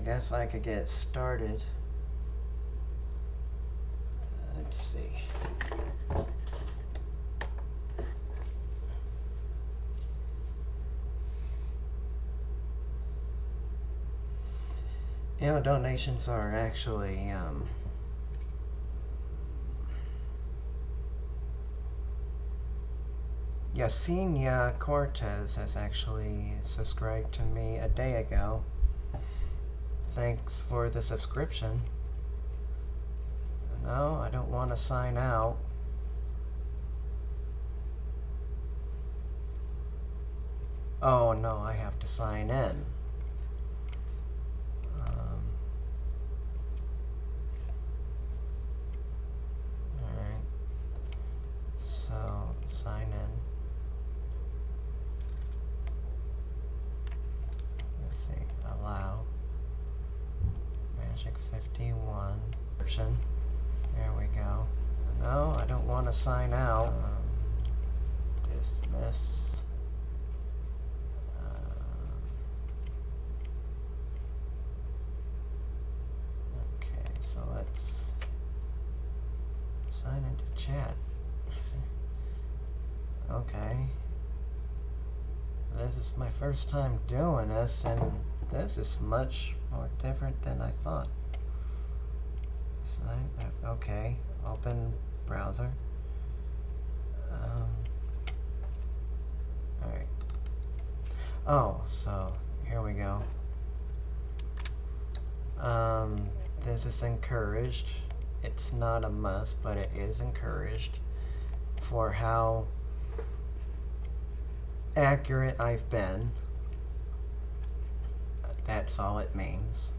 guess I could get started. Let's see. You know, donations are actually, Yesenia Cortez has actually subscribed to me a day ago. Thanks for the subscription. No, I don't want to sign out. Oh no, I have to sign in. Alright. So, sign in. Let's see, allow. Magic 51. There we go. No, I don't want to sign out. Dismiss. Okay, so let's sign into chat. Okay. This is my first time doing this, and this is much more different than I thought. Sign, okay, open browser. Alright. Oh, so here we go. This is encouraged. It's not a must, but it is encouraged for how accurate I've been. That's all it means.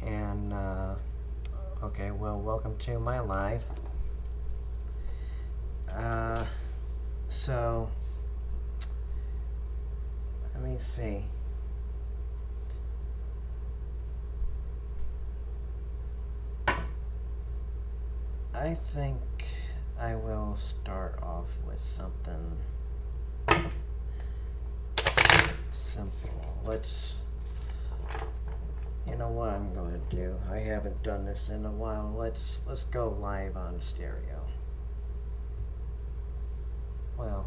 And okay, well, welcome to my live. So let me see. I think I will start off with something simple. You know what I'm going to do? I haven't done this in a while. Let's go live on stereo. Well,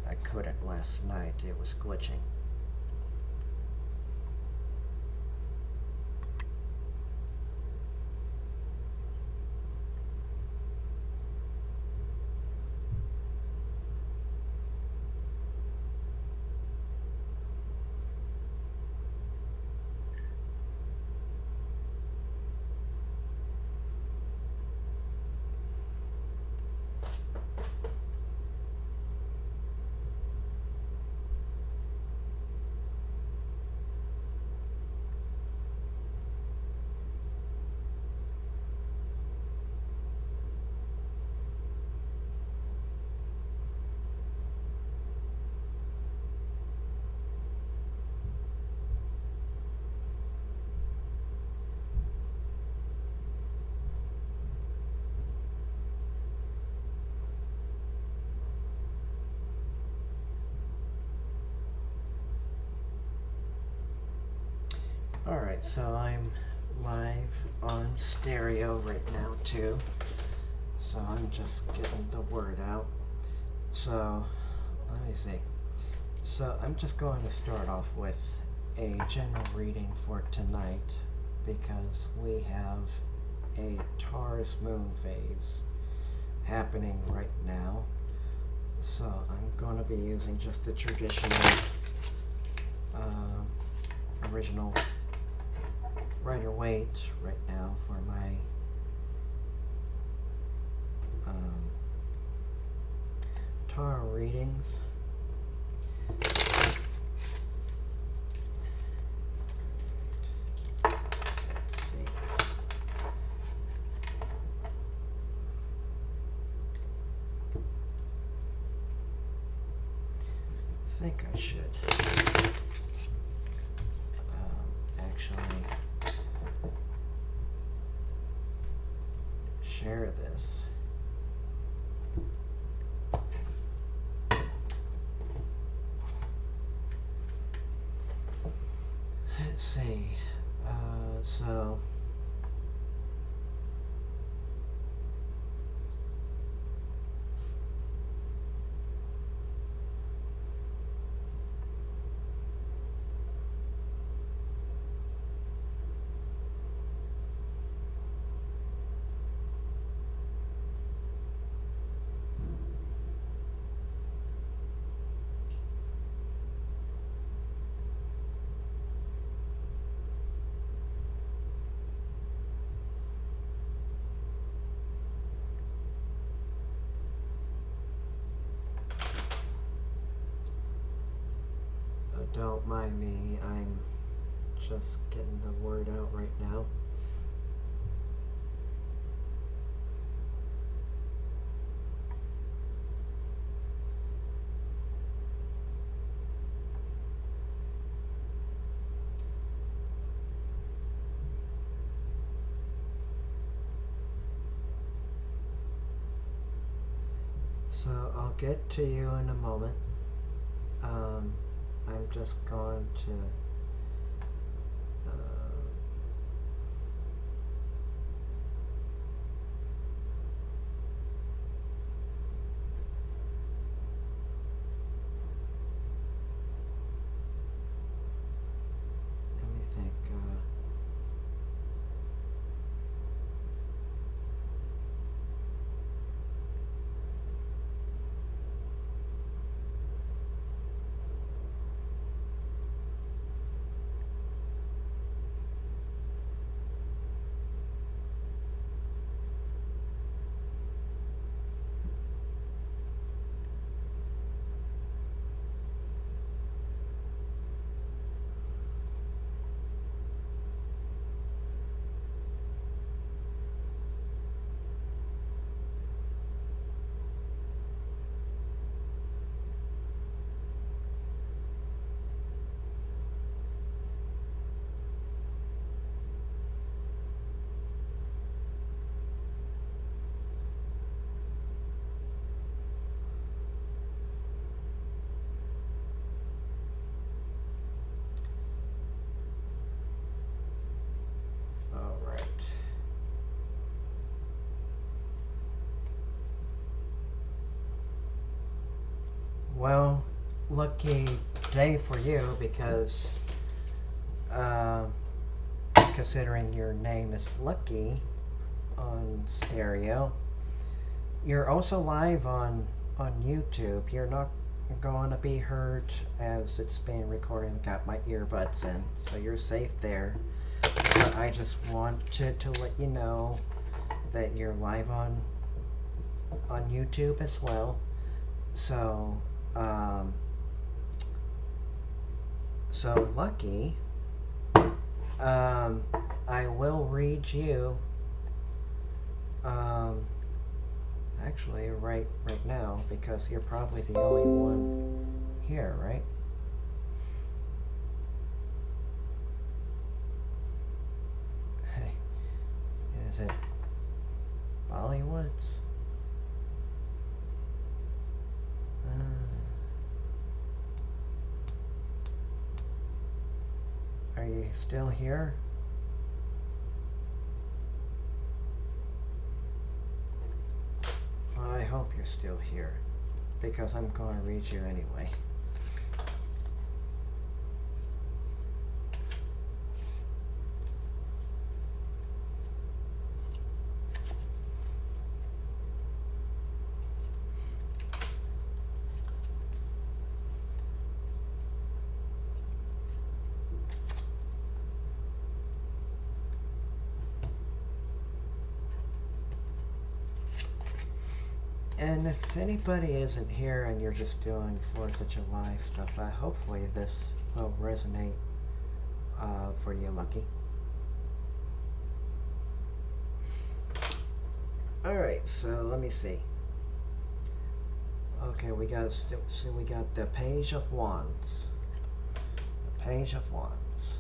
I couldn't last night. It was glitching. Alright, so I'm live on stereo right now too. So I'm just getting the word out. So, let me see. So I'm just going to start off with a general reading for tonight because we have a Taurus moon phase happening right now. So I'm going to be using just the traditional original Rider-Waite right now for my tarot readings. Let's see. I think I should actually share this. Let's see. Don't mind me, I'm just getting the word out right now. So I'll get to you in a moment. I'm just going to let me think. All right. Well, lucky day for you because considering your name is Lucky on stereo, you're also live on YouTube. You're not going to be heard as it's being recorded. I got my earbuds in, so you're safe there. But I just wanted to let you know that you're live on YouTube as well. So so Lucky, I will read you actually right now because you're probably the only one here, right? Hey, is it Bollywoods? Are you still here? Well, I hope you're still here, because I'm going to read you anyway. And if anybody isn't here and you're just doing 4th of July stuff, hopefully this will resonate for you, Lucky. Alright, so let me see. Okay, we got the Page of Wands. The Page of Wands.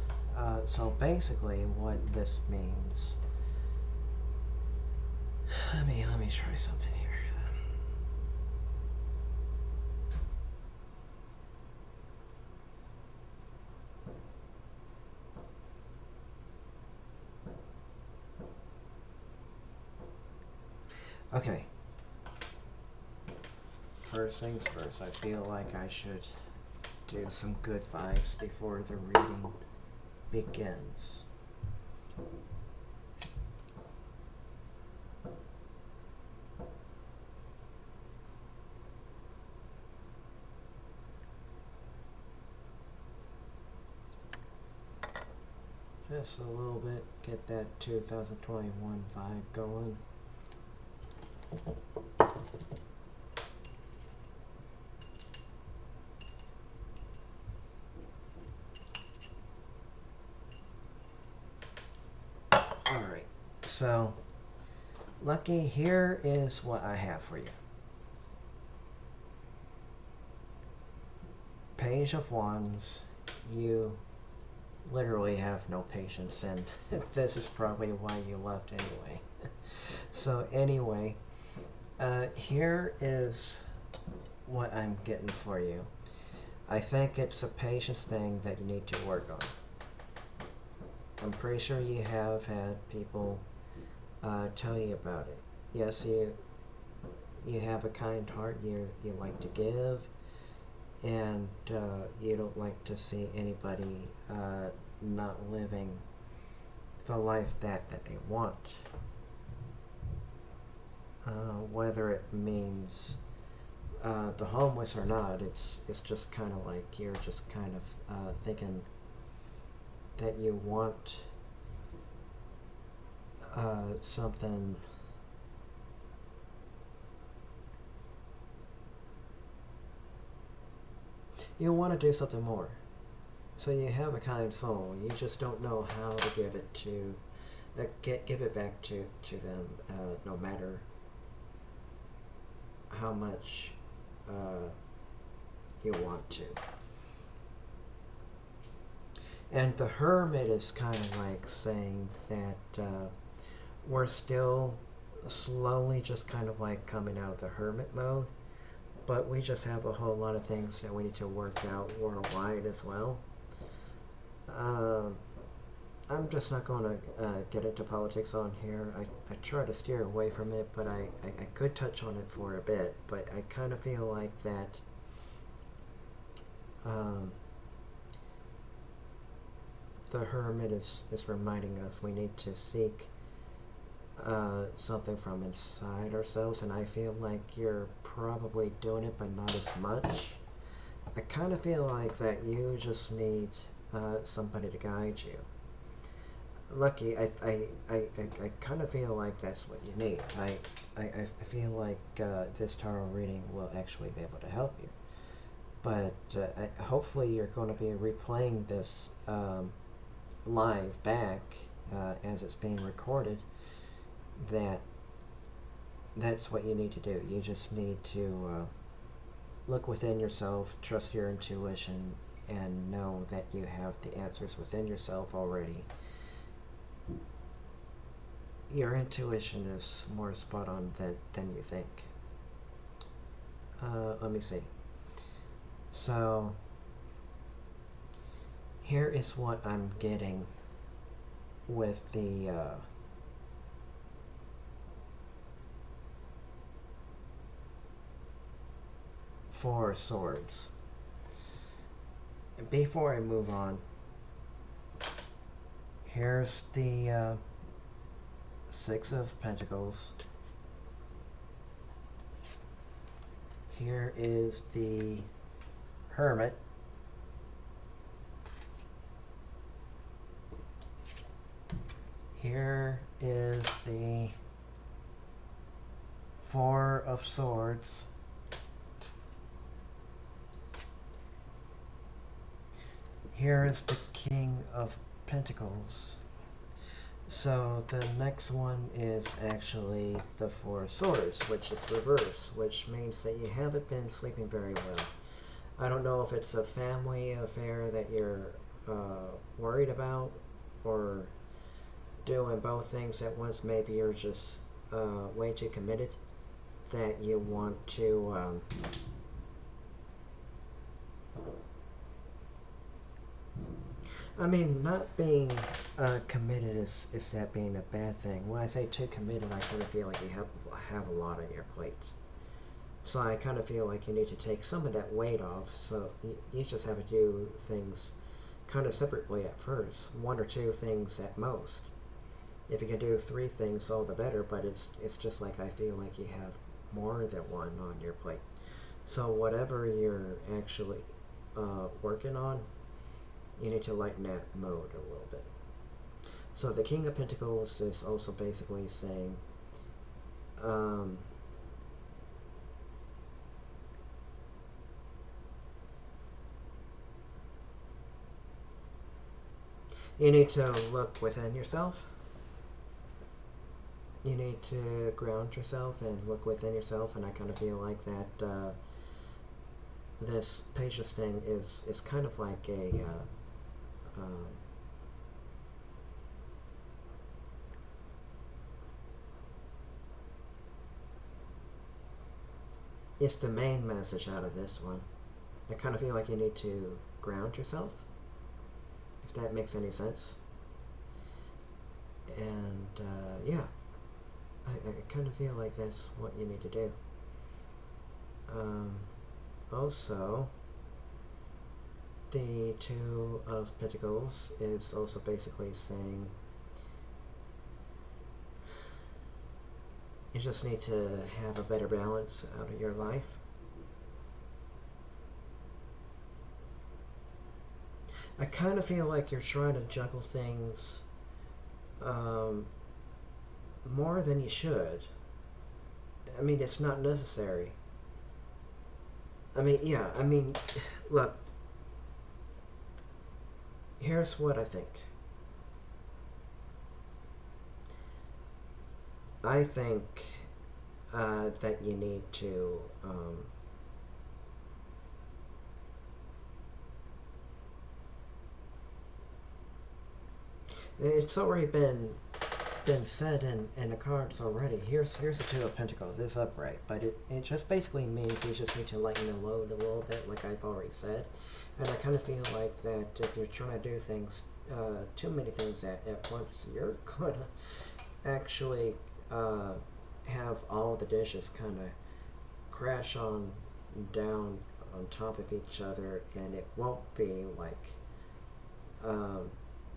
So basically what this means. Let me try something here. Okay. First things first, I feel like I should do some good vibes before the reading begins. Just a little bit, get that 2021 vibe going. So, Lucky, here is what I have for you. Page of Wands. You literally have no patience, and this is probably why you left anyway. So anyway, here is what I'm getting for you. I think it's a patience thing that you need to work on. I'm pretty sure you have had people tell you about it. Yes, you have a kind heart. You like to give, and you don't like to see anybody not living the life that they want. Whether it means the homeless or not, it's just kind of like you're just kind of thinking that you want something. You want to do something more. So you have a kind soul. You just don't know how to give it to, give it back to them, no matter how much you want to. And the Hermit is kind of like saying that we're still slowly just kind of like coming out of the Hermit mode, but we just have a whole lot of things that we need to work out worldwide as well. I'm just not going to get into politics on here. I try to steer away from it, but I could touch on it for a bit. But I kind of feel like that the Hermit is reminding us we need to seek something from inside ourselves, and I feel like you're probably doing it, but not as much. I kind of feel like that you just need somebody to guide you. Lucky, I kind of feel like that's what you need. I feel like this tarot reading will actually be able to help you. But hopefully you're going to be replaying this live back as it's being recorded. That's what you need to do. You just need to look within yourself, trust your intuition, and know that you have the answers within yourself already. Your intuition is more spot on than you think. Let me see. So, here is what I'm getting with the Four of Swords. Before I move on, here's the Six of Pentacles. Here is the Hermit. Here is the Four of Swords. Here is the King of Pentacles. So the next one is actually the Four of Swords, which is reverse, which means that you haven't been sleeping very well. I don't know if it's a family affair that you're worried about, or doing both things at once. Maybe you're just way too committed that you want to I mean, not being committed is that being a bad thing. When I say too committed, I kind of feel like you have a lot on your plate. So I kind of feel like you need to take some of that weight off. So you just have to do things kind of separately at first. One or two things at most. If you can do 3 things, all the better. But it's just like I feel like you have more than one on your plate. So whatever you're actually working on, you need to lighten that mode a little bit. So the King of Pentacles is also basically saying you need to look within yourself you need to ground yourself and look within yourself, and I kind of feel like that this patience thing is kind of like a it's the main message out of this one. I kind of feel like you need to ground yourself, if that makes any sense. And yeah, I kind of feel like that's what you need to do. Also, the Two of Pentacles is also basically saying you just need to have a better balance out of your life. I kind of feel like you're trying to juggle things more than you should. I mean, it's not necessary. I mean, yeah, I mean, look, here's what I think. I think that you need to it's already been said in the cards already. Here's the Two of Pentacles. It's upright, but it just basically means you just need to lighten the load a little bit, like I've already said. And I kind of feel like that if you're trying to do things, too many things at once, you're gonna actually have all the dishes kind of crash on down on top of each other, and it won't be like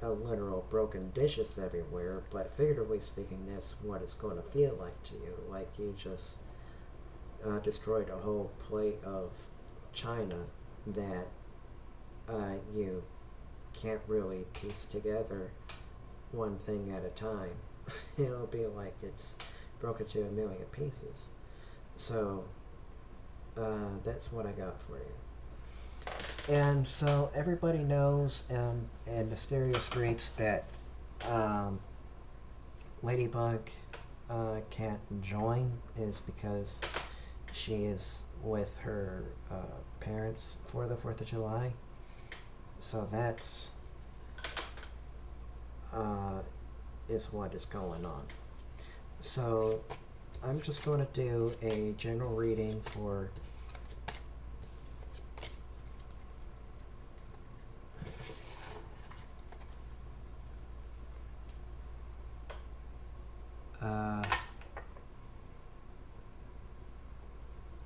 a literal broken dishes everywhere, but figuratively speaking, that's what it's going to feel like to you, like you just destroyed a whole plate of china that you can't really piece together one thing at a time. It'll be like it's broken to a million pieces. So that's what I got for you. And so everybody knows in the stereo streets that Ladybug can't join is because she is with her parents for the 4th of July. So that's is what is going on. So I'm just going to do a general reading for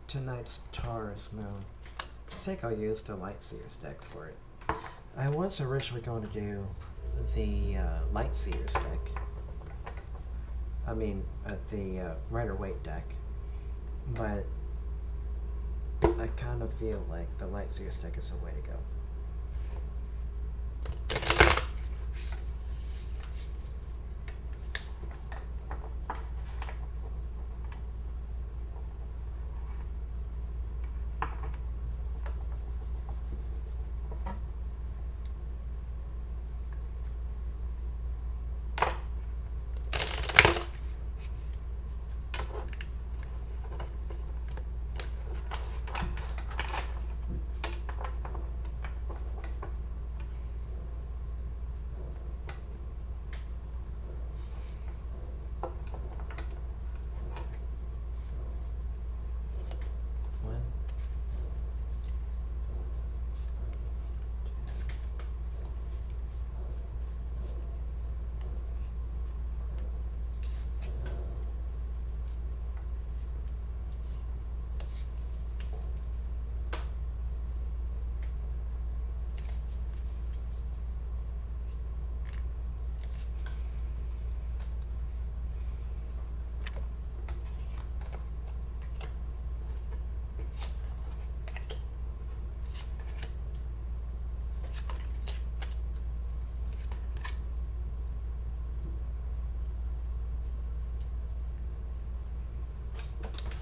tonight's Tarus moon. I think I'll use the Light Seers deck for it. I was originally going to do the Light Seers deck. I mean, the Rider-Waite deck. But I kind of feel like the Light Seers deck is the way to go.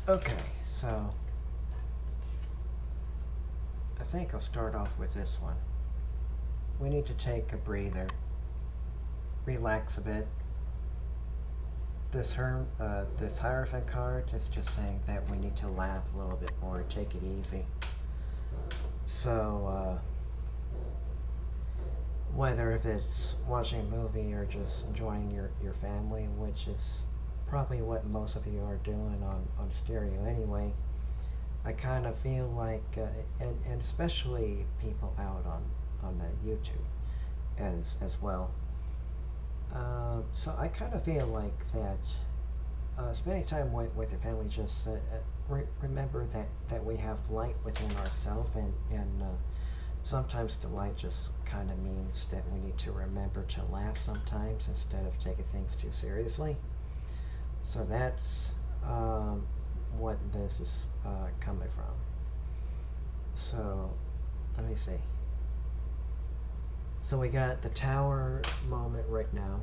Okay, so I think I'll start off with this one. We need to take a breather, relax a bit, this Hierophant card is just saying that we need to laugh a little bit more, take it easy. So, whether if it's watching a movie or just enjoying your family, which is probably what most of you are doing on stereo anyway, I kind of feel like, and especially people out on YouTube as well. So I kind of feel like that spending time with your family, just remember that we have light within ourselves, and sometimes the light just kind of means that we need to remember to laugh sometimes instead of taking things too seriously. So that's what this is coming from. So let me see. So we got the tower moment right now.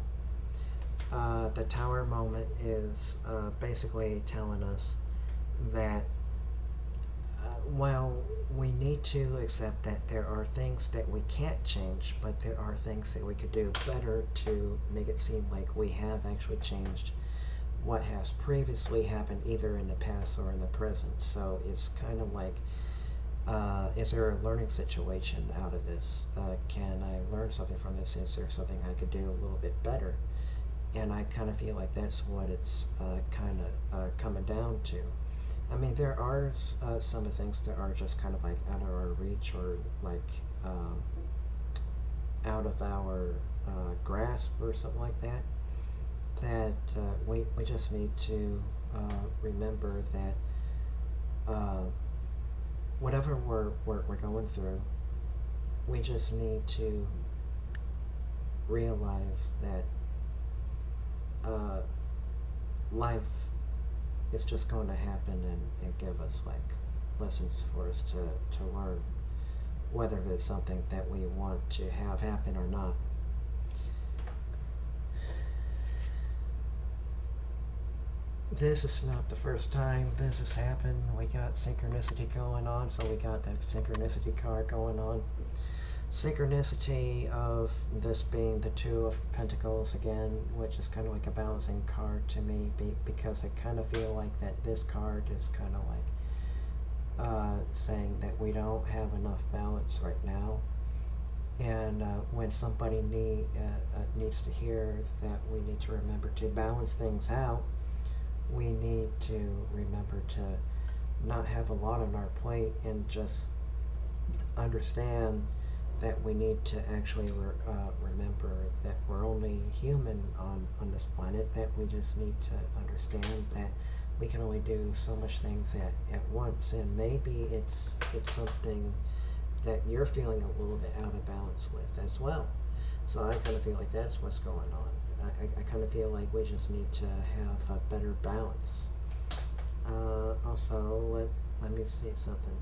The tower moment is basically telling us that well, we need to accept that there are things that we can't change, but there are things that we could do better to make it seem like we have actually changed what has previously happened, either in the past or in the present. So it's kind of like, is there a learning situation out of this? Can I learn something from this? Is there something I could do a little bit better? And I kind of feel like that's what it's kind of coming down to. I mean, there are some of the things that are just kind of like out of our reach, or like out of our grasp or something like that, that we just need to remember that whatever we're going through, we just need to realize that life is just going to happen and give us like lessons for us to learn, whether it's something that we want to have happen or not. This is not the first time this has happened. We got synchronicity going on, so we got that synchronicity card going on. Synchronicity of this being the Two of Pentacles again, which is kind of like a balancing card to me, because I kind of feel like that this card is kind of like saying that we don't have enough balance right now, and when somebody needs to hear that we need to remember to balance things out, we need to remember to not have a lot on our plate and just understand that we need to actually remember that we're only human on this planet, that we just need to understand that we can only do so much things at once, and maybe it's something that you're feeling a little bit out of balance with as well. So I kind of feel like that's what's going on. I kind of feel like we just need to have a better balance. Also, let me see something.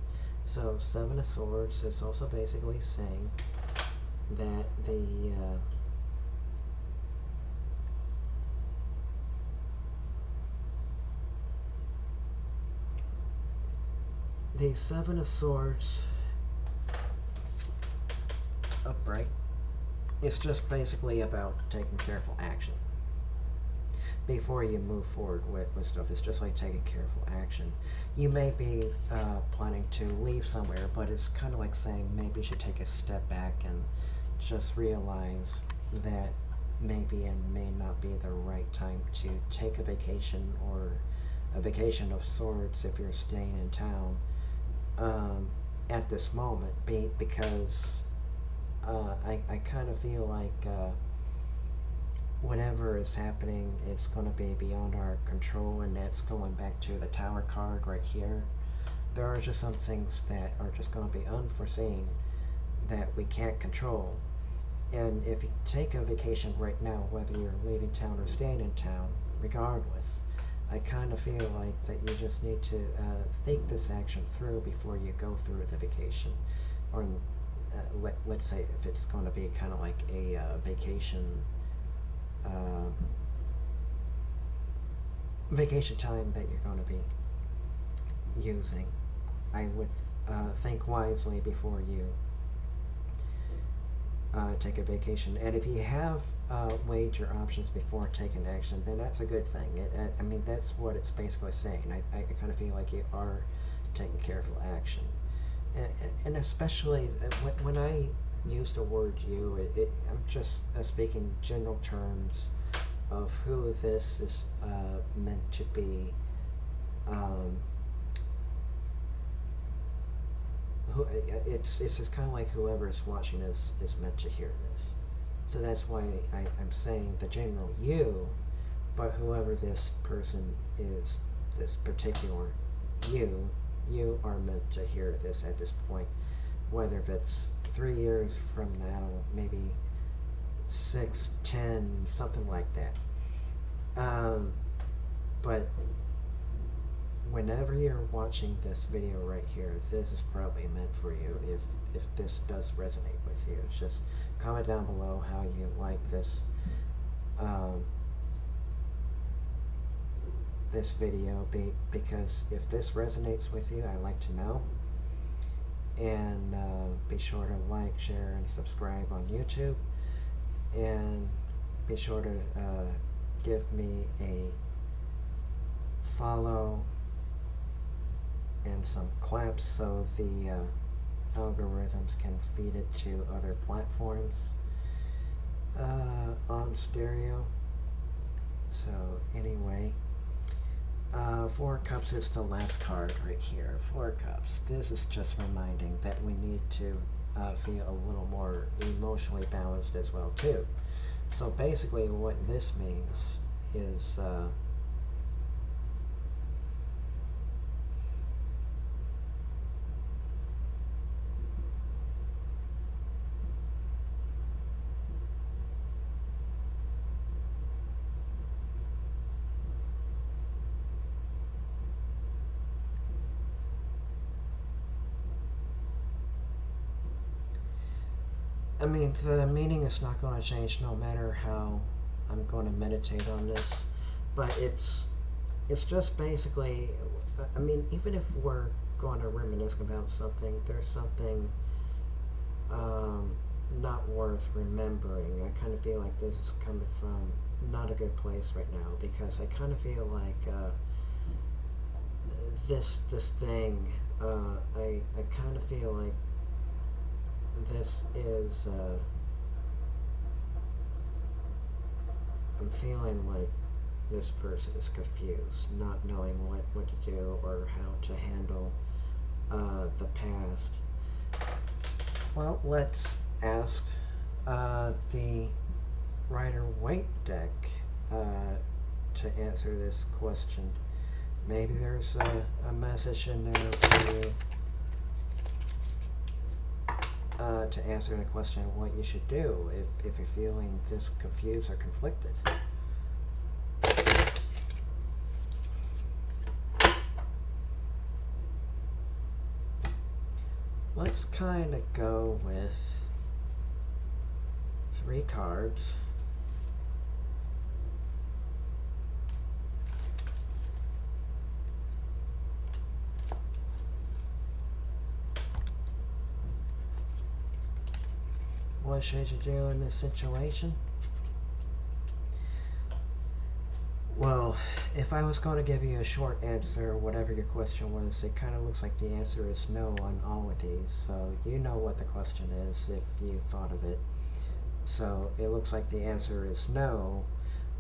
So Seven of Swords is also basically saying that the Seven of Swords upright, it's just basically about taking careful action before you move forward with stuff. It's just like taking careful action. You may be planning to leave somewhere, but it's kind of like saying maybe you should take a step back and just realize that maybe it may not be the right time to take a vacation, or a vacation of sorts if you're staying in town at this moment, because I kind of feel like whatever is happening, it's going to be beyond our control, and that's going back to the Tower card right here. There are just some things that are just going to be unforeseen that we can't control. And if you take a vacation right now, whether you're leaving town or staying in town, regardless, I kind of feel like that you just need to think this action through before you go through the vacation. Or let's say if it's going to be kind of like a vacation time that you're going to be using, I would think wisely before you take a vacation. And if you have weighed your options before taking action, then that's a good thing. I mean, that's what it's basically saying. I kind of feel like you are taking careful action. And especially when I use the word you, I'm just speaking general terms of who this is meant to be. It's just kind of like whoever is watching this is meant to hear this. So that's why I'm saying the general you, but whoever this person is, this particular you are meant to hear this at this point. Whether if it's 3 years from now, maybe 6, 10, something like that. But whenever you're watching this video right here, this is probably meant for you. If this does resonate with you, just comment down below how you like this this video, because if this resonates with you, I like to know. And be sure to like, share, and subscribe on YouTube, and be sure to give me a follow and some claps so the algorithms can feed it to other platforms on stereo. So anyway, 4 cups is the last card right here. 4 cups. This is just reminding that we need to feel a little more emotionally balanced as well too. So basically what this means is I mean, the meaning is not going to change no matter how I'm going to meditate on this, but it's just basically, I mean, even if we're going to reminisce about something, there's something not worth remembering. I kind of feel like this is coming from not a good place right now, because I kind of feel like this thing, I kind of feel like this is I'm feeling like this person is confused, not knowing what to do or how to handle the past. Well, let's ask the Rider-Waite deck to answer this question. Maybe there's a message in there for you to answer the question of what you should do if you're feeling this confused or conflicted. Let's kind of go with 3 cards. What should you do in this situation? Well, if I was going to give you a short answer, whatever your question was, it kind of looks like the answer is no on all of these. So you know what the question is if you thought of it. So it looks like the answer is no,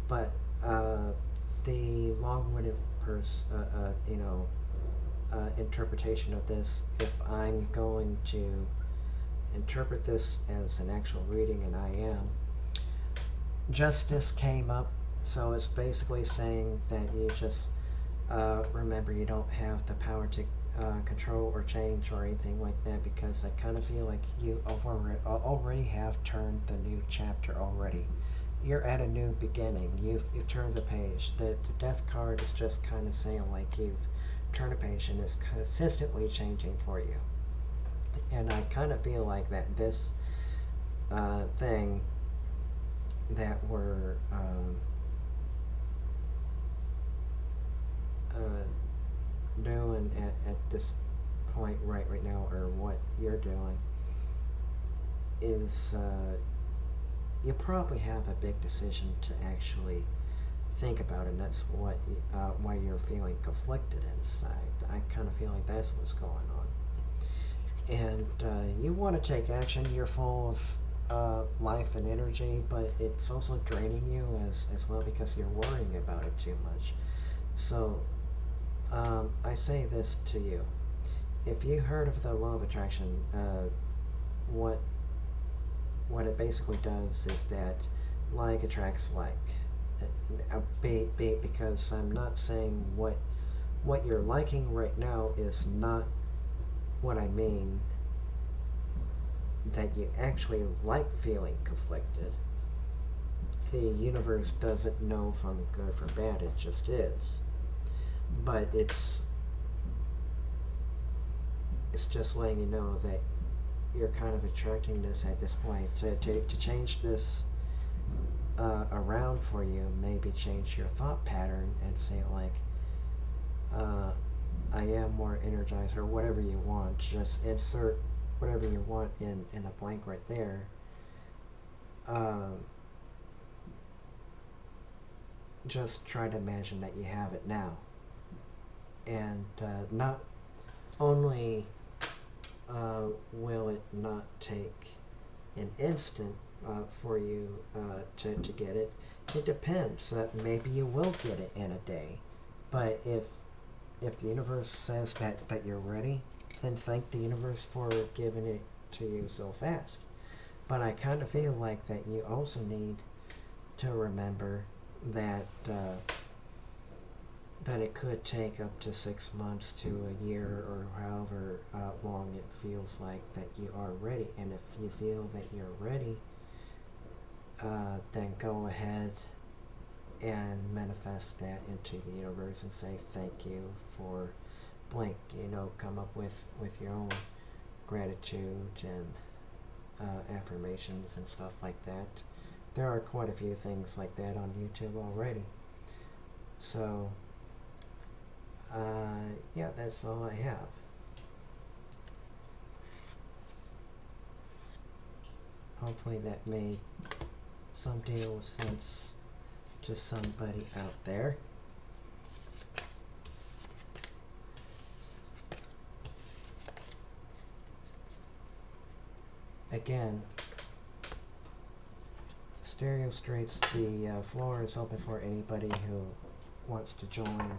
but the long-winded interpretation of this, if I'm going to interpret this as an actual reading, and I am, justice came up. So it's basically saying that you just remember you don't have the power to control or change or anything like that, because I kind of feel like you already have turned the new chapter already. You're at a new beginning. You've turned the page. The death card is just kind of saying like you've turned a page and it's consistently changing for you. And I kind of feel like that this thing that we're doing at this point right now, or what you're doing, is you probably have a big decision to actually think about, and that's why you're feeling conflicted inside. I kind of feel like that's what's going on, and you want to take action. You're full of life and energy, but it's also draining you as well because you're worrying about it too much. So I say this to you: if you heard of the law of attraction, what what it basically does is that like attracts like. Because I'm not saying what you're liking right now is not what I mean. That you actually like feeling conflicted. The universe doesn't know from good or bad. It just is. But it's just letting you know that you're kind of attracting this at this point. To change this around for you, maybe change your thought pattern and say like, I am more energized, or whatever you want. Just insert whatever you want in a blank right there. Just try to imagine that you have it now. And not only will it not take an instant for you to get it, it depends. Maybe you will get it in a day. But if the universe says that you're ready, then thank the universe for giving it to you so fast. But I kind of feel like that you also need to remember that that it could take up to 6 months to a year, or however long it feels like that you are ready. And if you feel that you're ready, then go ahead and manifest that into the universe and say thank you for blank. Come up with your own gratitude and affirmations and stuff like that. There are quite a few things like that on YouTube already. So yeah, that's all I have. Hopefully that made some deal of sense to somebody out there. Again, Stereo Straits, the floor is open for anybody who wants to join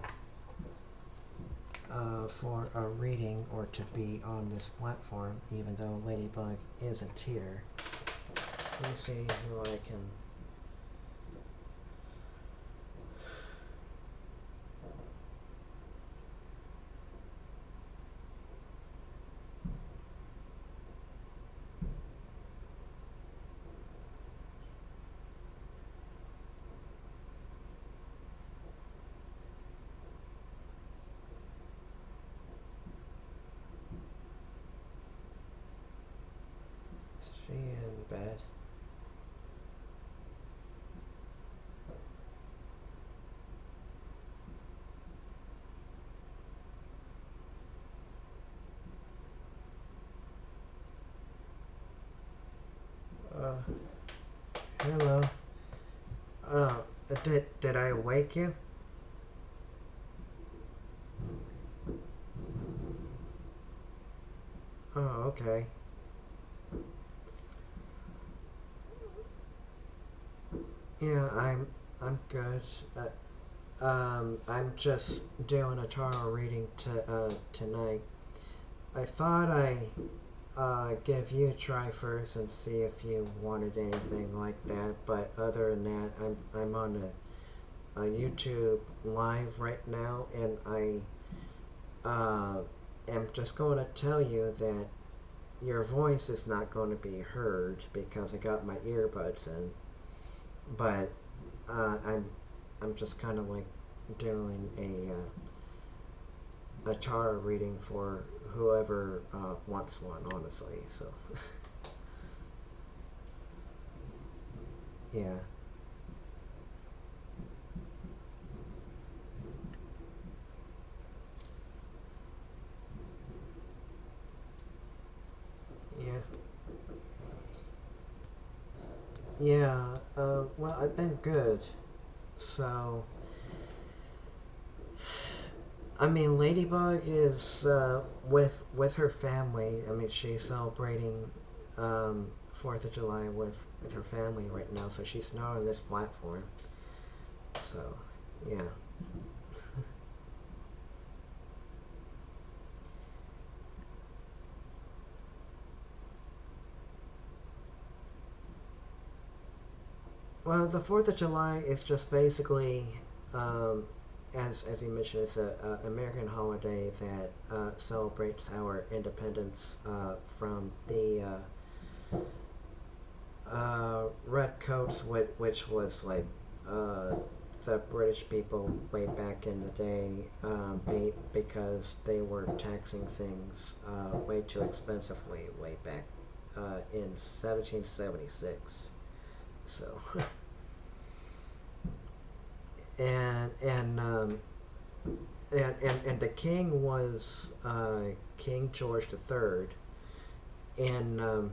for a reading or to be on this platform, even though Ladybug isn't here. Let me see who I can... Is she in bed? Hello. Did I wake you? Oh, okay. Yeah, I'm good. I'm just doing a tarot reading tonight. I thought I give you a try first and see if you wanted anything like that. But other than that, I'm on a YouTube live right now, and I am just going to tell you that your voice is not going to be heard because I got my earbuds in. But I'm just kind of like doing a tarot reading for whoever wants one, honestly. So yeah. Yeah. Yeah, well, I've been good. So, I mean, Ladybug is with her family. I mean, she's celebrating 4th of July with her family right now, so she's not on this platform. So, yeah. Well, the 4th of July is just basically, um, as you mentioned, it's a American holiday that celebrates our independence from the redcoats, which was like uh, the British people way back in the day, because they were taxing things way too expensively way back in 1776. So, and and um, and the king was King George III, and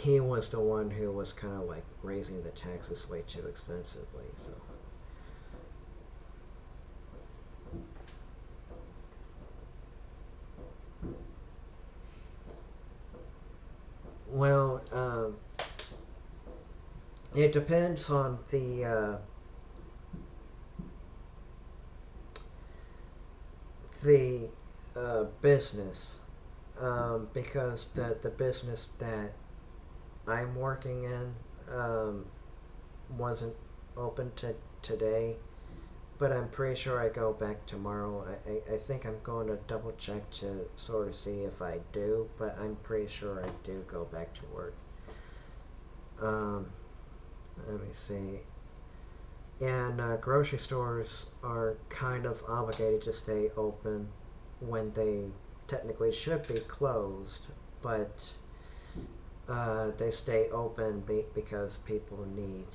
he was the one who was kind of like raising the taxes way too expensively. So, well, it depends on the business, because the business that I'm working in wasn't open to today, but I'm pretty sure I go back tomorrow. I think I'm going to double check to sort of see if I do, but I'm pretty sure I do go back to work. Um, Let me see. And grocery stores are kind of obligated to stay open when they technically should be closed, but they stay open because people need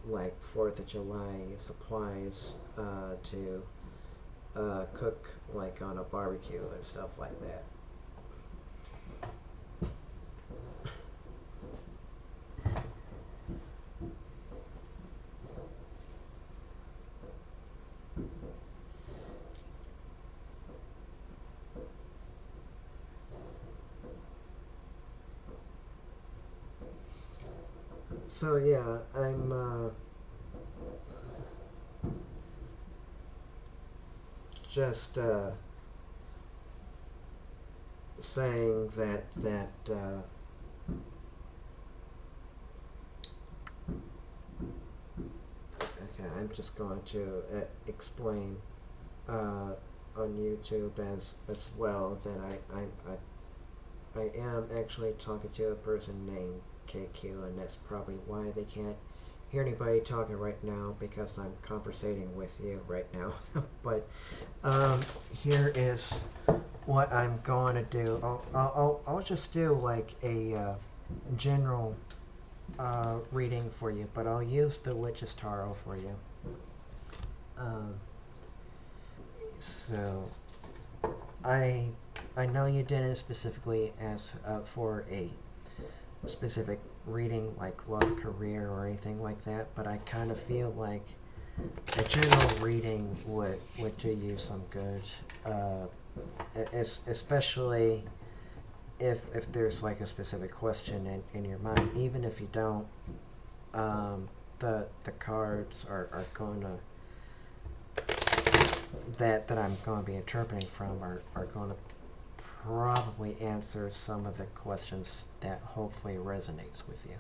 like 4th of July supplies to cook like on a barbecue and stuff like that. So yeah, I'm just saying that okay, I'm just going to explain uh, on YouTube as well that I am actually talking to a person named KQ, and that's probably why they can't hear anybody talking right now, because I'm conversating with you right now. But here is what I'm going to do. I'll just do like a general reading for you, but I'll use the Witch's Tarot for you. Um, so I I know you didn't specifically ask for a specific reading like love, career, or anything like that, but I kind of feel like a general reading would do you some good, especially if there's like a specific question in your mind. Even if you don't, the cards are going to that I'm going to be interpreting from are going to probably answer some of the questions that hopefully resonates with you.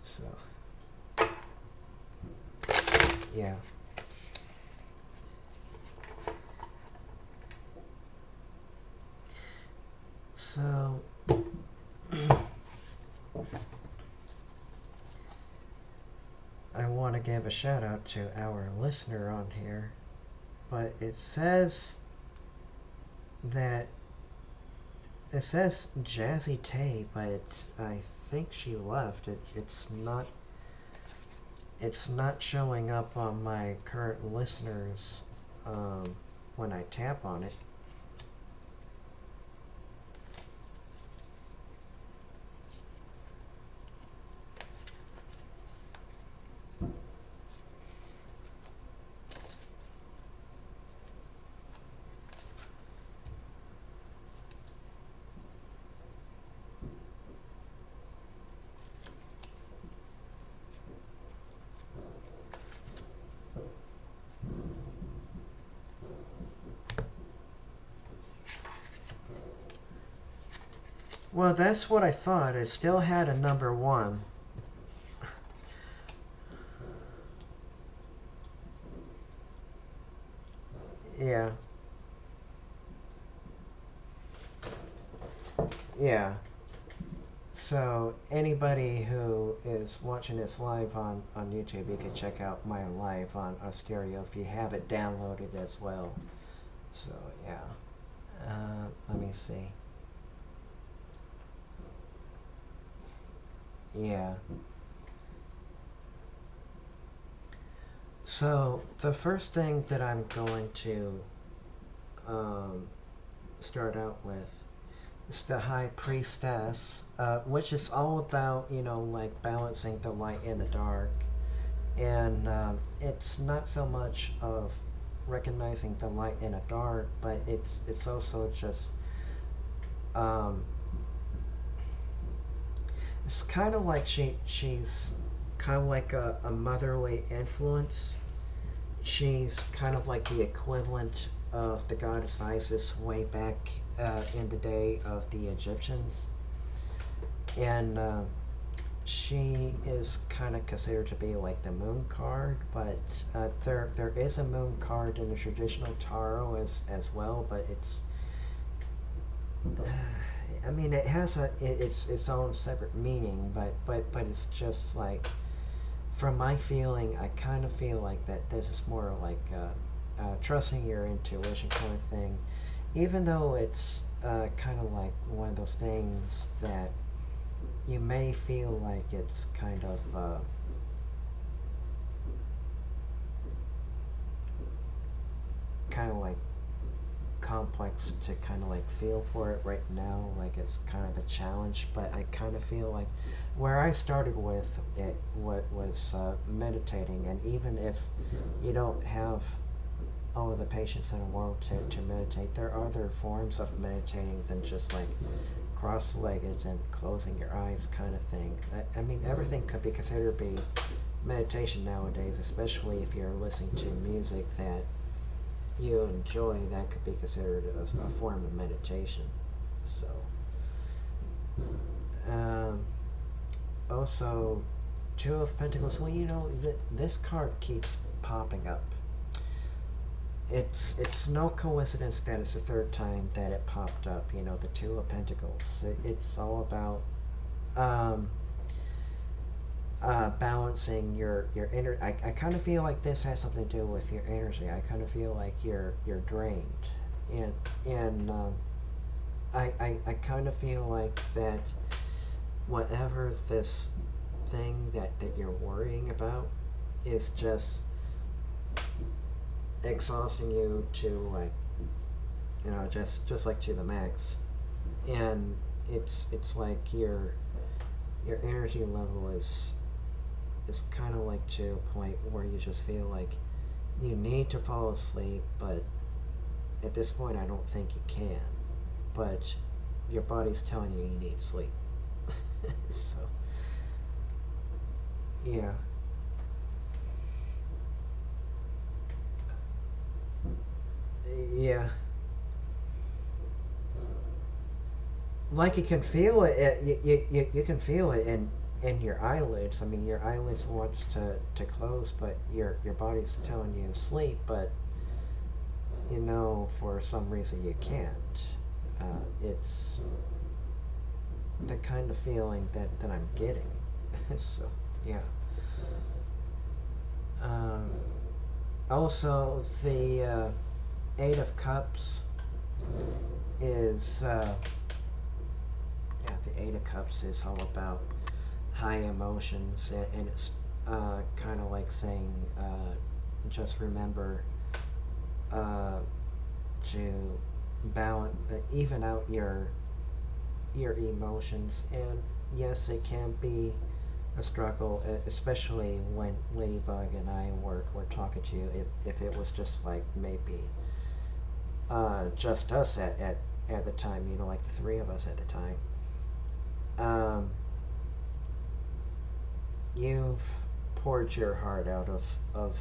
So, yeah. So, I want to give a shout out to our listener on here, but it says that it says Jazzy Tay, but I think she left. It's not showing up on my current listeners when I tap on it. Well, that's what I thought. It still had a number one. Yeah. Yeah. So anybody who is watching this live on YouTube, you can check out my live on stereo if you have it downloaded as well. So yeah. Let me see. Yeah. So the first thing that I'm going to um, start out with is the High Priestess, which is all about, like balancing the light and the dark. And it's not so much of recognizing the light and the dark, but it's also just um, it's kind of like she's kind of like a motherly influence. She's kind of like the equivalent of the goddess Isis way back in the day of the Egyptians, and she is kind of considered to be like the moon card, but there is a moon card in the traditional tarot as well, but it's I mean it has its own separate meaning, but it's just like, from my feeling, I kind of feel like that this is more like trusting your intuition kind of thing, even though it's kind of like one of those things that you may feel like it's kind of like complex to kind of like feel for it right now, like it's kind of a challenge. But I kind of feel like where I started with it was meditating, and even if you don't have all of the patience in the world to meditate, there are other forms of meditating than just like cross-legged and closing your eyes kind of thing. I mean, everything could be considered to be meditation nowadays, especially if you're listening to music that you enjoy. That could be considered a form of meditation. So also, Two of Pentacles. Well, this card keeps popping up. It's no coincidence that it's the third time that it popped up. The Two of Pentacles. It's all about balancing your inner. I kind of feel like this has something to do with your energy. I kind of feel like you're drained, and I kind of feel like that whatever this thing that you're worrying about is just exhausting you to like, just like to the max, and it's like your energy level is kind of like to a point where you just feel like you need to fall asleep, but at this point I don't think you can, but your body's telling you need sleep. So yeah. Yeah. Like you can feel it, you can feel it in your eyelids. I mean, your eyelids wants to close, but your body's telling you to sleep, but for some reason you can't. It's the kind of feeling that I'm getting. So yeah. Also, the Eight of Cups is the Eight of Cups is all about high emotions, and it's kind of like saying, just remember to balance, even out your emotions. And yes, it can be a struggle, especially when Ladybug and I were talking to you. If it was just like maybe just us at the time, like the three of us at the time. You've poured your heart out of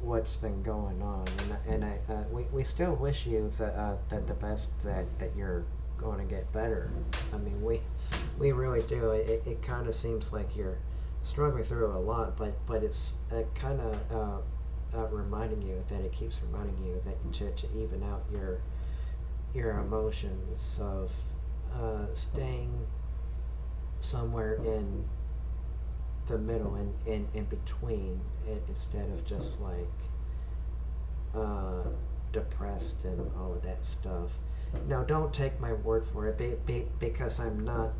what's been going on, and we still wish you that the best that you're going to get better. I mean, we really do. It kind of seems like you're struggling through a lot, but it's kind of reminding you that it keeps reminding you that to even out your emotions of staying somewhere in the middle and in between it, instead of just like depressed and all of that stuff. Now, don't take my word for it because I'm not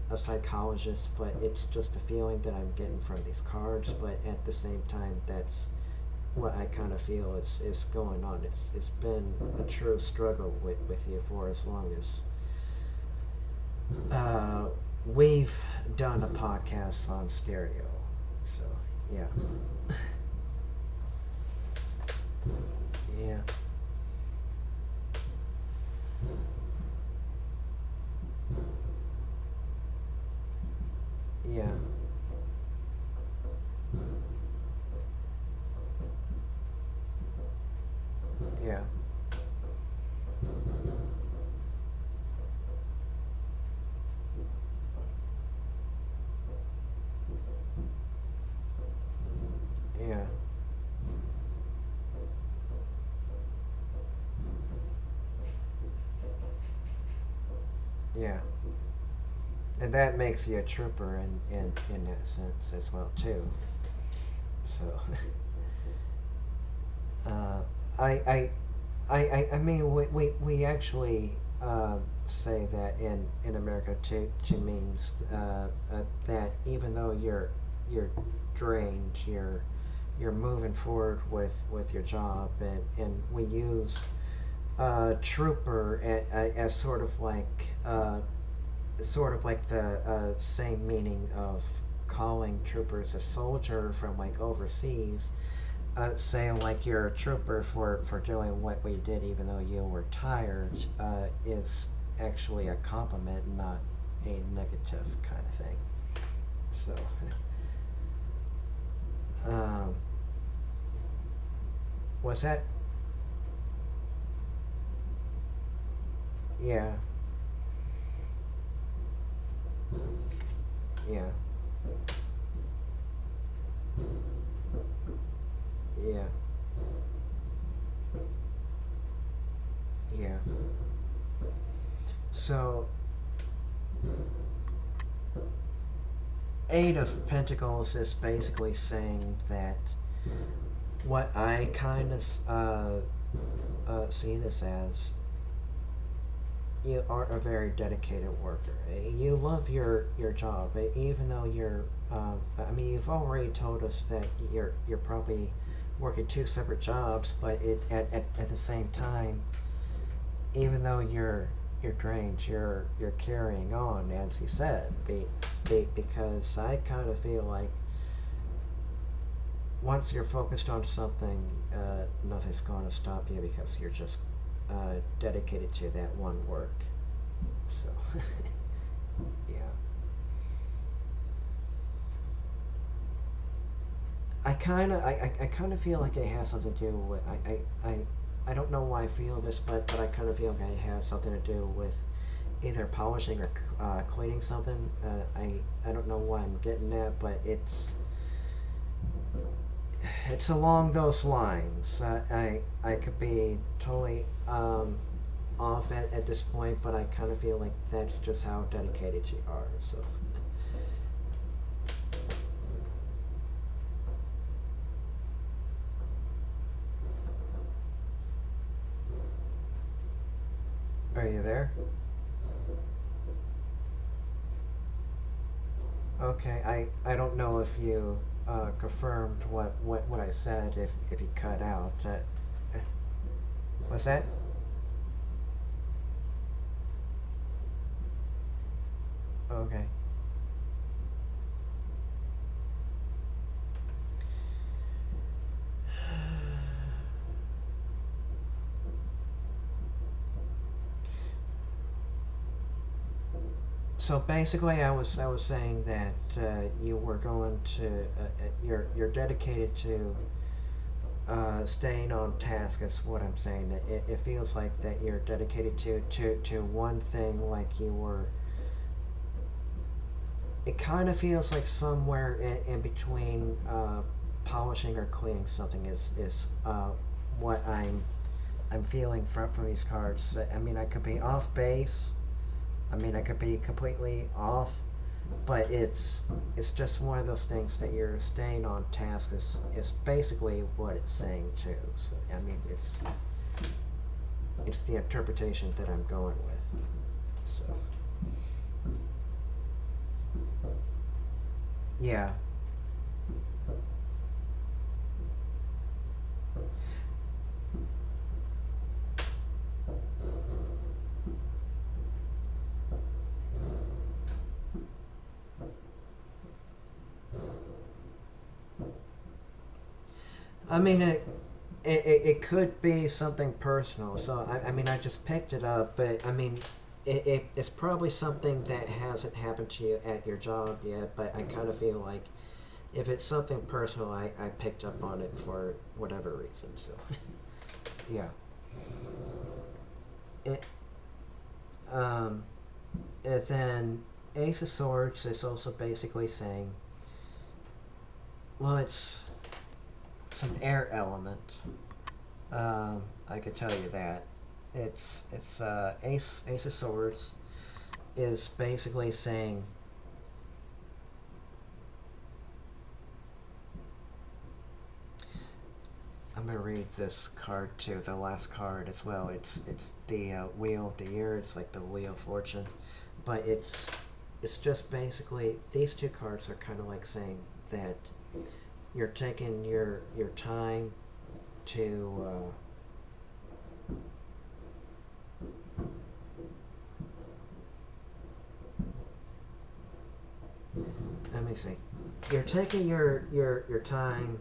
a psychologist, but it's just a feeling that I'm getting from these cards. But at the same time, that's what I kind of feel is going on. It's been a true struggle with you for as long as we've done a podcast on stereo. So yeah. Yeah. Yeah. Yeah. Yeah. Yeah. And that makes you a trooper in that sense as well too. So uh, I, I I mean we actually say that in America to means that even though you're drained, you're moving forward with your job, and we use trooper as sort of like the same meaning of calling troopers a soldier from like overseas, saying like you're a trooper for doing what we did even though you were tired, is actually a compliment, not a negative kind of thing. So, um, what's that? Yeah, yeah, yeah, yeah. So, Eight of Pentacles is basically saying that what I kind of see this as, you are a very dedicated worker. You love your job, even though you're. I mean, you've already told us that you're probably working two separate jobs, but at the same time, even though you're drained, you're carrying on, as you said. Because I kind of feel like once you're focused on something, nothing's going to stop you because you're just dedicated to that one work. So, yeah. I kind of feel like it has something to do with I don't know why I feel this, but I kind of feel like it has something to do with either polishing or cleaning something. I don't know why I'm getting that, but it's along those lines. I could be totally off at this point, but I kind of feel like that's just how dedicated you are. So, are you there? Okay, I don't know if you confirmed what I said, if you cut out. What's that? Okay. So basically, I was saying that you were going to you're dedicated to staying on task is what I'm saying. It feels like that you're dedicated to one thing, like you were. It kind of feels like somewhere in between polishing or cleaning something is what I'm feeling from these cards. I mean, I could be off base. I mean, I could be completely off, but it's just one of those things that you're staying on task is basically what it's saying too. So I mean, it's the interpretation that I'm going with. So yeah. I mean, it could be something personal. So I mean, I just picked it up, but I mean, it's probably something that hasn't happened to you at your job yet. But I kind of feel like if it's something personal, I picked up on it for whatever reason. So yeah. It, um, and then Ace of Swords is also basically saying, well, it's an air element. I could tell you that. It's Ace of Swords is basically saying I'm gonna read this card too, the last card as well. It's the Wheel of the Year. It's like the Wheel of Fortune, but it's just basically these two cards are kind of like saying that you're taking your time to let me see. You're taking your time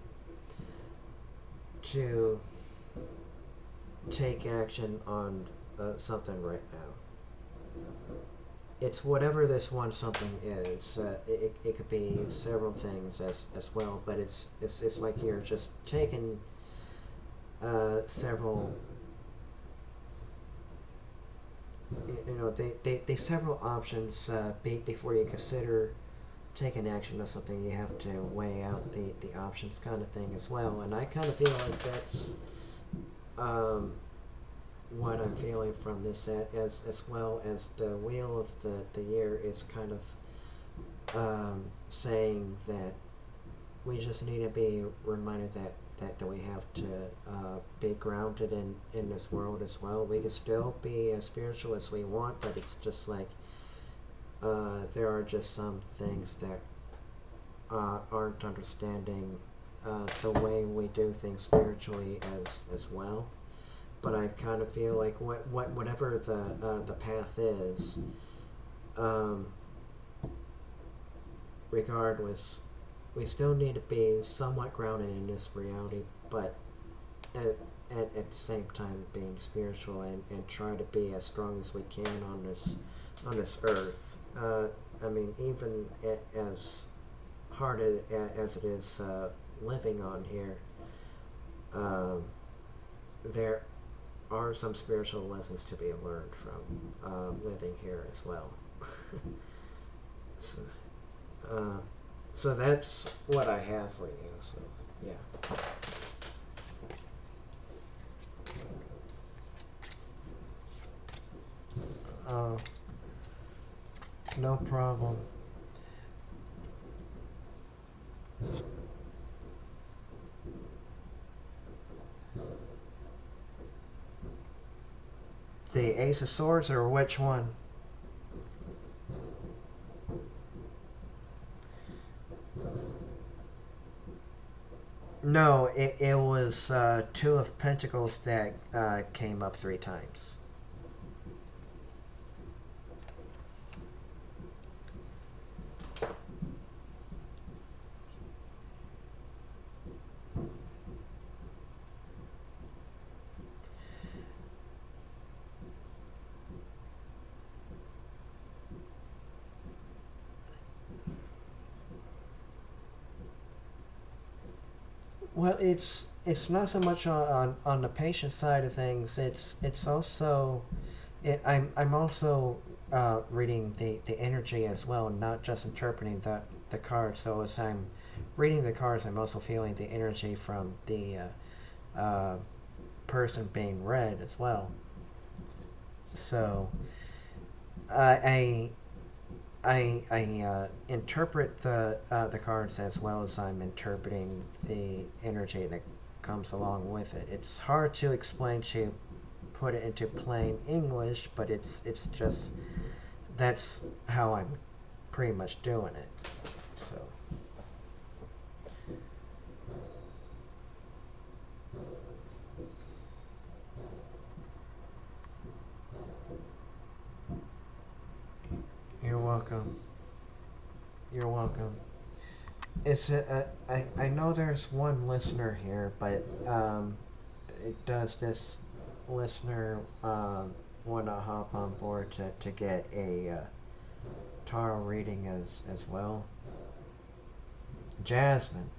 to take action on something right now. It's whatever this one something is. It could be several things as well, but it's like you're just taking several. You know, they several options before you consider taking action on something. You have to weigh out the options, kind of thing as well. And I kind of feel like that's um, what I'm feeling from this, as well as the Wheel of the Year is kind of saying that we just need to be reminded that we have to be grounded in this world as well. We can still be as spiritual as we want, but it's just like there are just some things that aren't understanding the way we do things spiritually as well. But I kind of feel like whatever the path is, um, regardless, we still need to be somewhat grounded in this reality, but at, at the same time being spiritual and try to be as strong as we can on this earth. I mean, even as hard as it is living on here, there are some spiritual lessons to be learned from living here as well. so, so that's what I have for you. So yeah. Uh, no problem. The Ace of Swords, or which one? No, it was Two of Pentacles that came up 3 times. Well, it's not so much on the patient side of things. It's also I'm also reading the energy as well, not just interpreting the cards. So as I'm reading the cards, I'm also feeling the energy from the person being read as well. So I I interpret the cards as well as I'm interpreting the energy that comes along with it. It's hard to explain to put it into plain English, but it's just that's how I'm pretty much doing it. So. You're welcome. You're welcome. I know there's one listener here, but does this listener want to hop on board to get a tarot reading as well? Jasmine.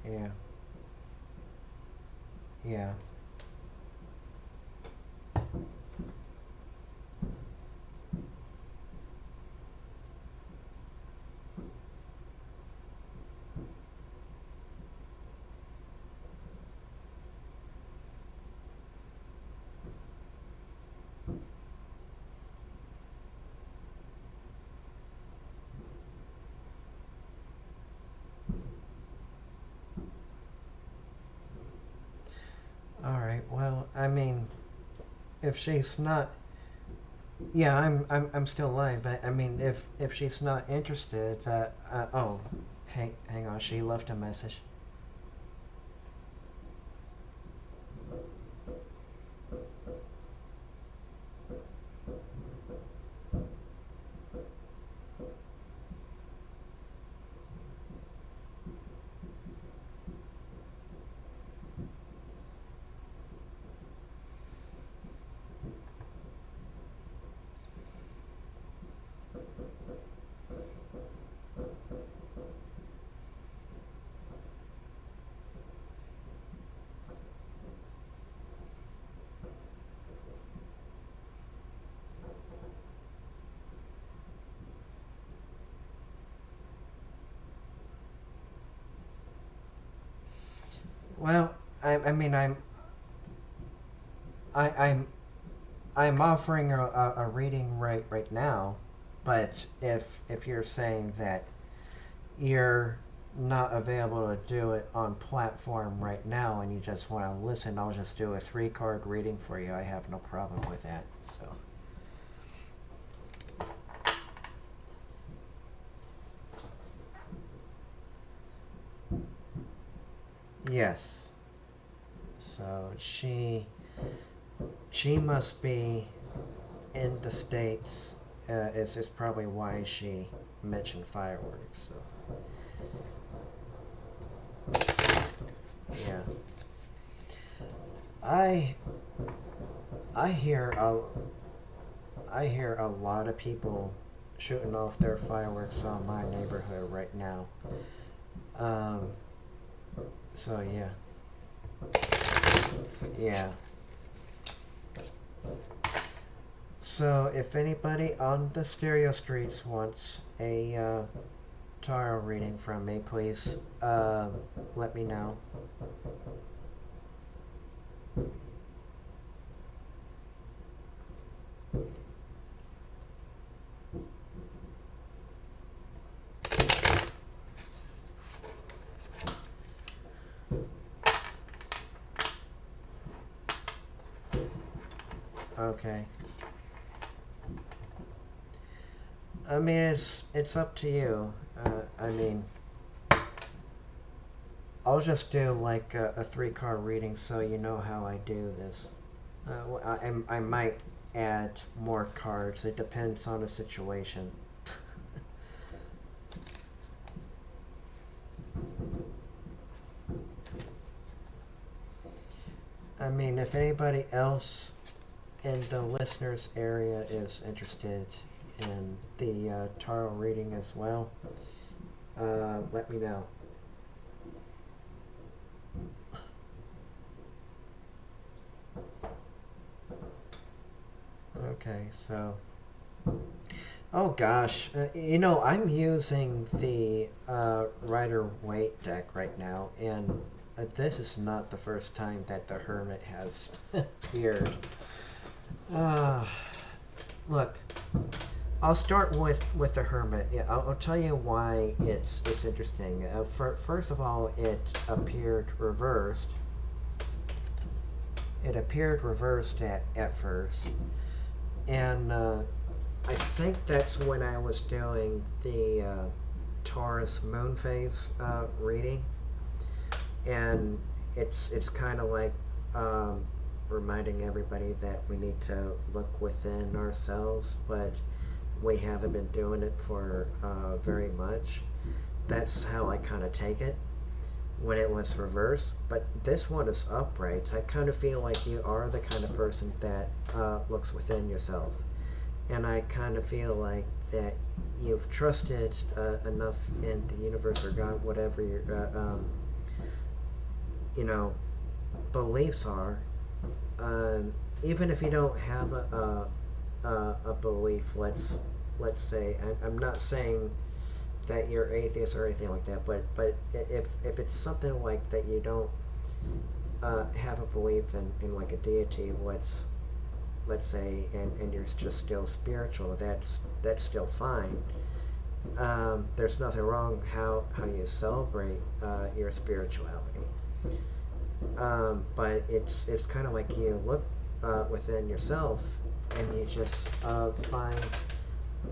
Yeah. Yeah. All right. Well, I mean, if she's not, yeah, I'm still alive. I mean, if she's not interested, oh, hang on. She left a message. Well, I mean, I, I'm I'm offering a reading right now, but if you're saying that you're not available to do it on platform right now and you just want to listen, I'll just do a 3-card reading for you. I have no problem with that. So. Yes. So she must be in the States. Is probably why she mentioned fireworks. So. Yeah. I I hear a lot of people shooting off their fireworks on my neighborhood right now. Um, so yeah. Yeah. So if anybody on the stereo streets wants a tarot reading from me, please let me know. Okay. I mean, it's up to you. I mean, I'll just do like a 3-card reading so you know how I do this. I might add more cards. It depends on the situation. I mean, if anybody else in the listeners area is interested in the tarot reading as well, let me know. Okay, so... Oh gosh, you know, I'm using the Rider-Waite deck right now, and this is not the first time that the Hermit has appeared. Look, I'll start with the Hermit. Yeah, I'll tell you why it's interesting. First of all, it appeared reversed. It appeared reversed at first, and I think that's when I was doing the Taurus moon phase reading, and it's kind of like reminding everybody that we need to look within ourselves, but we haven't been doing it for very much. That's how I kind of take it when it was reversed, but this one is upright. I kind of feel like you are the kind of person that looks within yourself, and I kind of feel like that you've trusted enough in the universe or God, whatever your beliefs are. Even if you don't have a belief, let's say, I'm not saying that you're atheist or anything like that, but if it's something like that, you don't have a belief in like a deity, let's say, and you're just still spiritual, that's still fine. There's nothing wrong how you celebrate your spirituality, but it's kind of like you look within yourself and you just find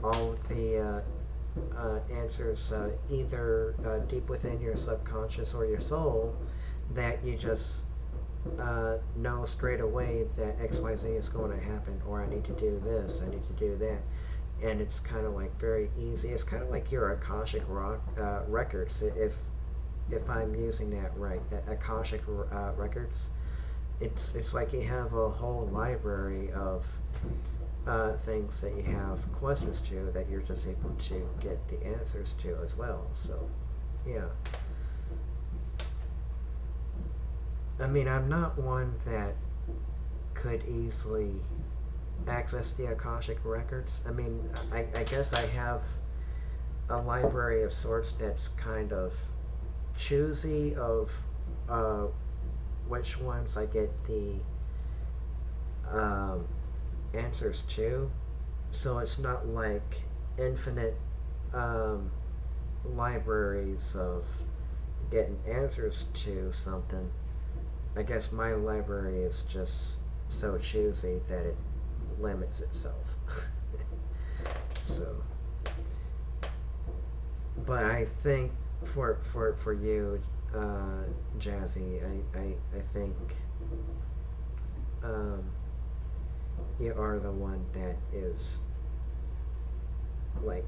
all the answers either deep within your subconscious or your soul, that you just know straight away that XYZ is going to happen, or I need to do this, I need to do that, and it's kind of like very easy. It's kind of like your Akashic records, if I'm using that right. Akashic records, it's like you have a whole library of things that you have questions to, that you're just able to get the answers to as well. So, yeah. I mean, I'm not one that could easily access the Akashic records. I mean, I guess I have a library of sorts that's kind of choosy of which ones I get the answers to, so it's not like infinite libraries of getting answers to something. I guess my library is just so choosy that it limits itself. So, but I think for you, Jazzy, I think you are the one that is like,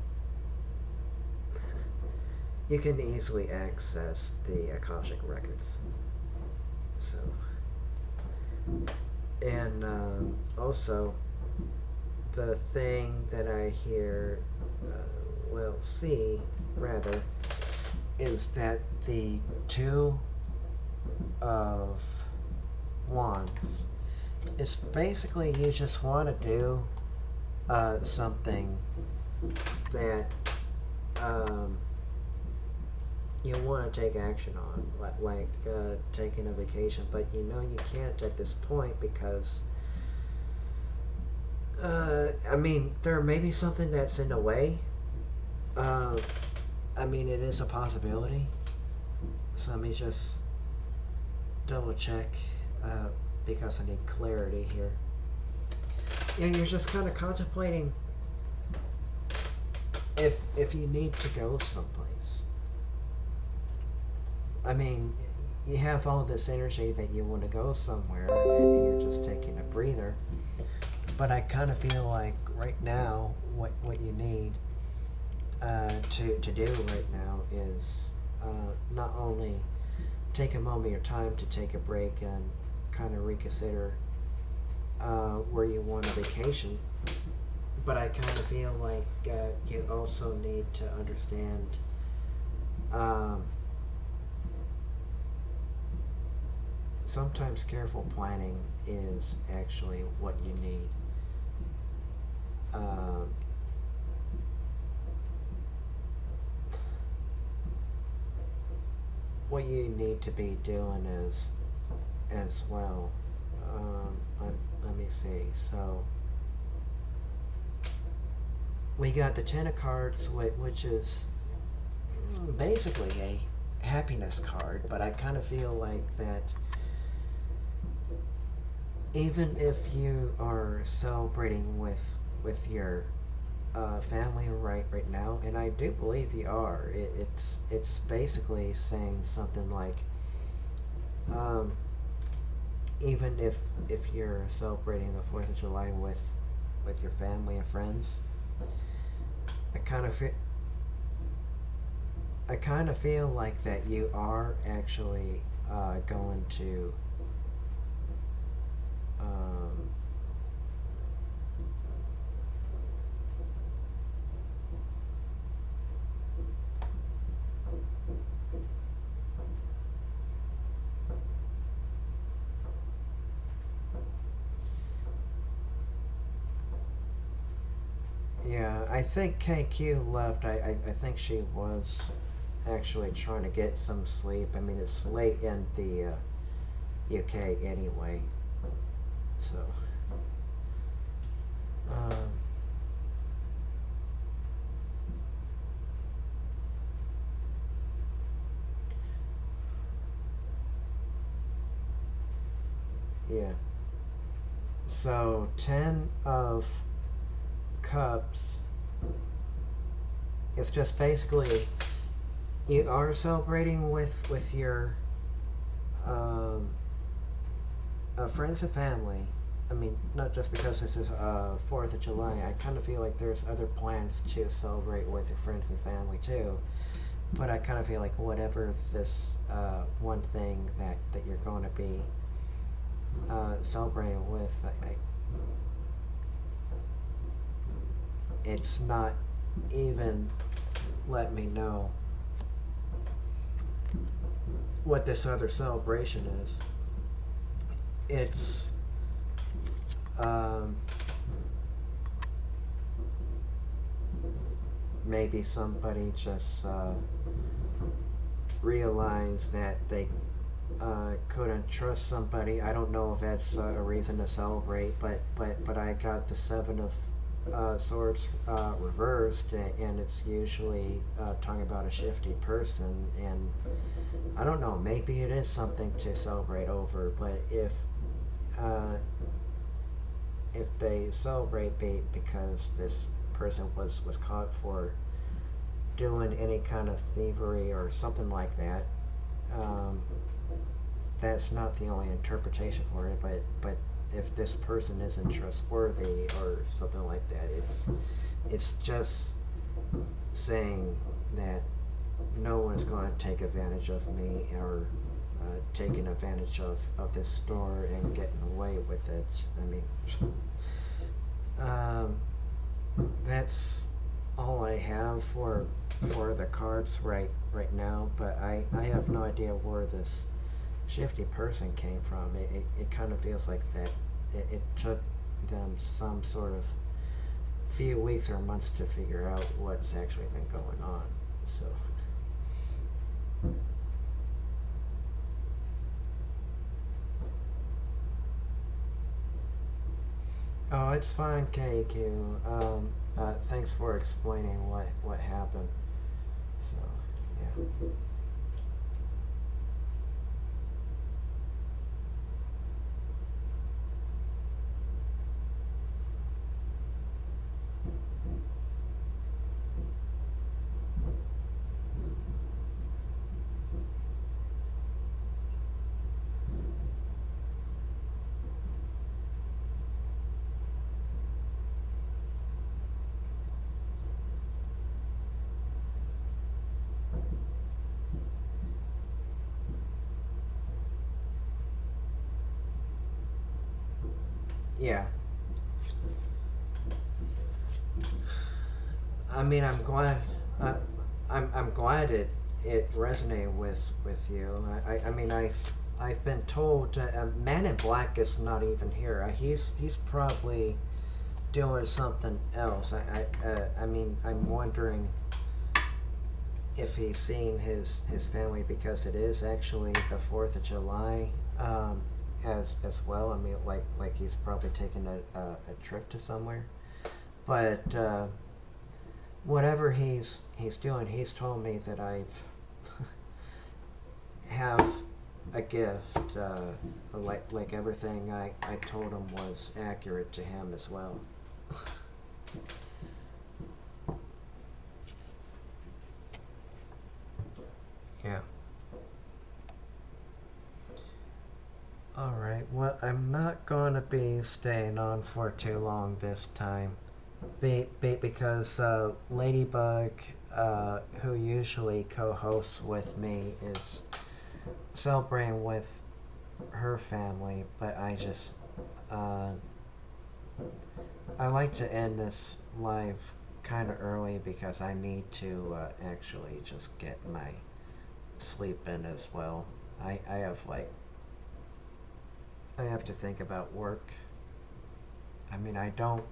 you can easily access the Akashic records. So, and also the thing that I hear, see rather, is that the Two of Wands is basically you just want to do something that you want to take action on, like taking a vacation, but you know you can't at this point because I mean, there may be something that's in the way. I mean, it is a possibility. So let me just double check because I need clarity here. Yeah, you're just kind of contemplating if you need to go someplace, I mean, you have all this energy that you want to go somewhere, and you're just taking a breather. But I kind of feel like right now, what you need to do right now is not only take a moment of your time to take a break and kind of reconsider where you want a vacation, but I kind of feel like you also need to understand um, sometimes careful planning is actually what you need. Um, what you need to be doing is as well. Let me see. So we got the Ten of Cards, which is basically a happiness card, but I kind of feel like that even if you are celebrating with your family right now, and I do believe you are, it's basically saying something like, um, even if you're celebrating the Fourth of July with your family and friends, I kind of feel like that you are actually going to um, yeah, I think KQ left. I think she was actually trying to get some sleep. I mean, it's late in the UK anyway, so. Um, yeah. So 10 of Cups. It's just basically you are celebrating with your um, friends and family. I mean, not just because this is 4th of July. I kind of feel like there's other plans to celebrate with your friends and family too. But I kind of feel like whatever this one thing that you're going to be celebrating with, it's not even let me know what this other celebration is. It's um, maybe somebody just realized that they couldn't trust somebody. I don't know if that's a reason to celebrate, but I got the Seven of Swords reversed, and it's usually talking about a shifty person, and I don't know. Maybe it is something to celebrate over, but if they celebrate because this person was caught for doing any kind of thievery or something like that, that's not the only interpretation for it. But if this person isn't trustworthy or something like that, it's just saying that no one's going to take advantage of me or taking advantage of this store and getting away with it. I mean, that's all I have for the cards right now. But I have no idea where this shifty person came from. It kind of feels like that it took them some sort of few weeks or months to figure out what's actually been going on. So. Oh, it's fine, KQ. Thanks for explaining what happened. So, yeah. Yeah. I mean, I'm glad. I, I'm glad it resonated with you. I mean, I've been told Man in Black is not even here. He's probably doing something else. I mean, I'm wondering if he's seen his family, because it is actually the 4th of July, as well. I mean, like he's probably taking a trip to somewhere. But whatever he's doing, he's told me that I've have a gift. Like everything I told him was accurate to him as well. Yeah. Alright, well, I'm not going to be staying on for too long this time. Because Ladybug, who usually co-hosts with me, is celebrating with her family, but I like to end this live kind of early because I need to actually just get my sleep in as well. I have I have to think about work. I mean, I don't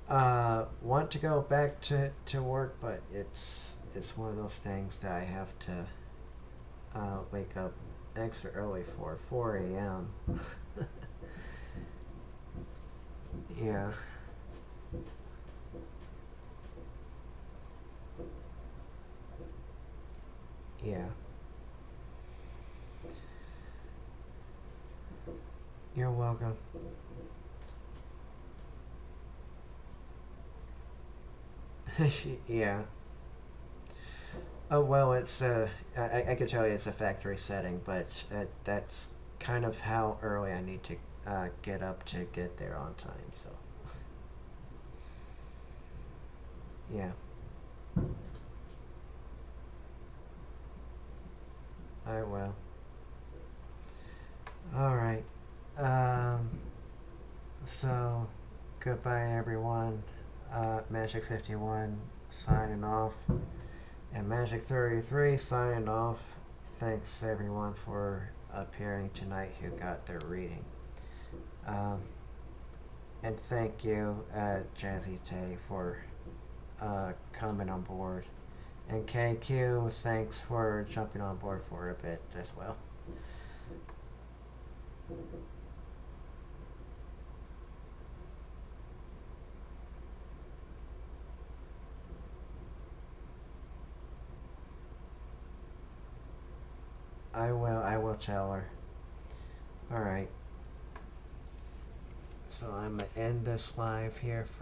want to go back to work, but it's one of those things that I have to wake up extra early for 4 a.m. Yeah. Yeah. You're welcome. Yeah. Oh well, it's I could tell you it's a factory setting, but that's kind of how early I need to get up to get there on time. So yeah, I will. All right. Um. So goodbye, everyone. Magic 51 signing off, and Magic 33 signing off. Thanks everyone for appearing tonight who got their reading. Um, and thank you, Jazzy Tay, for coming on board. And KQ, thanks for jumping on board for a bit as well. I will tell her. Alright. So I'm gonna end this live here for